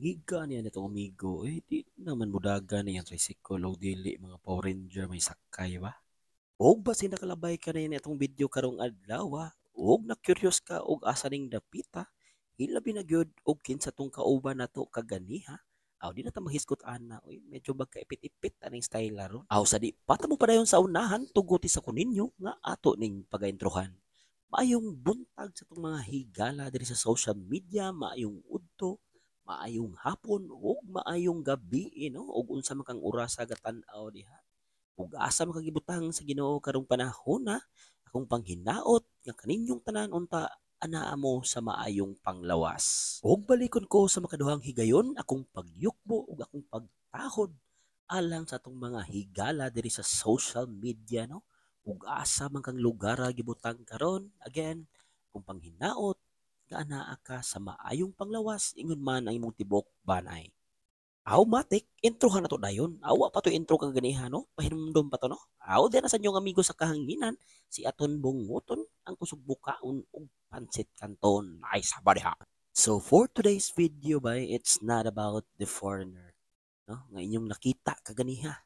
Ngiga niya nitong amigo, di naman mudaga niyang tricycle o dili mga Power Ranger may sakay ba? Og basi nakalabay ka na itong video karong adlaw, og na-curious ka og asa ning dapita, hilabi na gyud og kinsa tong kauban nato kaganiha. Aw di na ta mahiskot ana, uy medyo magkaipit-ipit aning style ron. Aw sa di pata mo padayon sa unahan tuguti sa kuninyo nga ato ning pagaintrohan. Maayong buntag sa itong mga higala diri sa social media, maayong udto, maayong hapon, ug maayong gabi, no? Ug unsa man kang oras sa gatan-aw diha. Ug asa man kagibutang sa Ginoo karong panahon na akong panghinaot nga kaninyong tanan unta anaa mo sa maayong panglawas. Ug balikon ko sa makaduhang higayon akong pagyukbo ug akong pagtahod alang sa atong mga higala diri sa social media, no? Ug asa man kang lugar gibutang karon, again kung panghinaot nga anaa ka sa maayong panglawas ingon man ang imong tibok banay. Aw matik, introhan na to dayon. Awa pa to intro kang ganiha no? Pahinumdum pa to no? Aw din na sa inyong amigo sa kahanginan, si Aton Bunguton, ang kusog bukaon ug pansit kanton. Ay sabadiha. So for today's video bay, it's not about the foreigner, no? Nga inyong nakita kaganiha.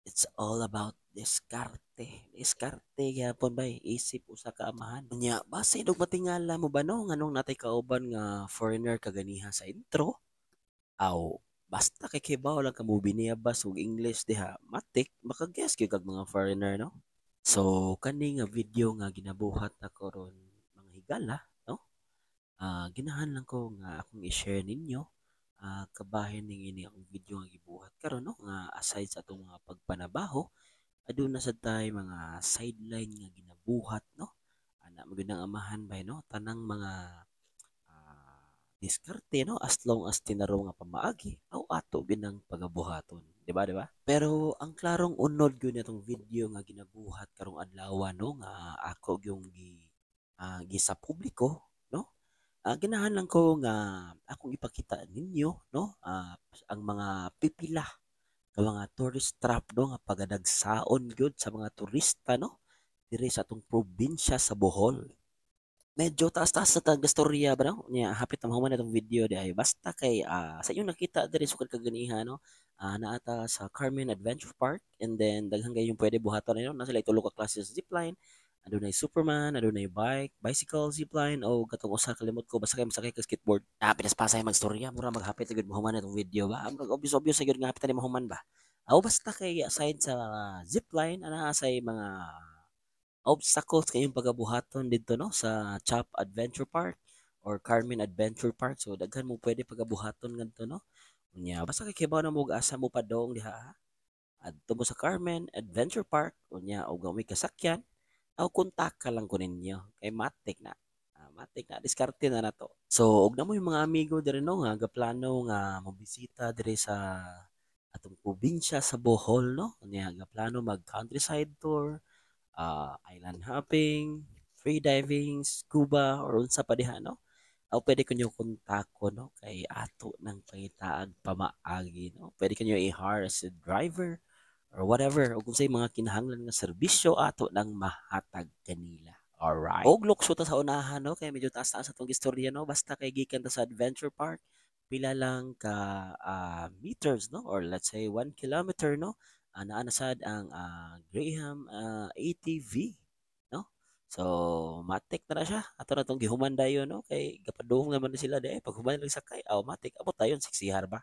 It's all about diskarte. Diskarte gyapon bay, isip usa ka amahan. Unya, base dog matingala mo ba no nganong natay kauban nga foreigner kaganiha sa intro? Aw, basta kay kibaw lang ka mo biniyabas og English diha, matik maka-guess gyud kag mga foreigner no. So kani nga video nga ginabuhat ako ron mga higala no. Ginahan lang ko nga akong i-share ninyo kabahin ning ini akong video nga gibuhat karon no nga aside sa atong mga pagpanabaho aduna sad tay mga sideline nga ginabuhat no. Ana mo gyud ang amahan bay no tanang mga diskarte no as long as tinaro nga pamaagi aw ato ginang pagabuhaton, di ba, di ba? Pero ang klarong unod gyud nitong video nga ginabuhat karong adlaw no nga ako yung sa publiko no. Ganahan lang ko nga akong ipakita ninyo no ang mga pipila ka mga tourist trap no nga pagadagsaon gyud sa mga turista no diri sa atong probinsya sa Bohol. Medyo taas-taas sa taga-storya ba no? Nya hapit na mahuman itong video di ay basta kay sa inyong nakita diri sukad kaganiha no. Naata sa Carmen Adventure Park and then daghang gayong pwede buhaton no. Nasa lay tulo ka klase sa zipline. Adunay Superman, adunay bicycle zipline o katong usa kalimot ko basta kay masakay ka skateboard. Pinaspasay magstorya mura maghapit gyud mahuman itong video ba. Murag obvious gyud nga hapit ni mahuman ba. Aw basta kay aside sa zipline ana say mga obstacles kayong pagabuhaton dito no sa Chop Adventure Park or Carmen Adventure Park. So daghan mo pwede pagabuhaton ngadto no. Unya basta kay kibaw na mo asa mo padong diha adto mo sa Carmen Adventure Park unya og may kasakyan aw kontak ka lang ko ninyo kay matik na. Matik na diskarte na nato. So og na mo yung mga amigo diri no nga gaplano nga mobisita diri sa atong probinsya sa Bohol no. Unya gaplano mag countryside tour, island hopping, free diving, scuba, or unsa pa diha, no? O pwede ko nyo kontakon, no? Kay ato ng pangitaag pamaagi, no? Pwede ko nyo i-hire as a driver or whatever. O kung sa'yo mga kinahanglan nga serbisyo, ato ng mahatag kanila. Alright. Og lukso ta sa unahan, no? Kaya medyo taas-taas atong istorya, no? Basta kay gikan ta sa Adventure Park, pila lang ka meters, no? Or let's say 1 kilometer, no? Naanasad ang Graham ATV, no? So, matik na siya. Ato na itong gihuman dayon, no? Kay gapadung naman na sila di. Pag human lang sakay, matik. Abot tayon, siksihar ba?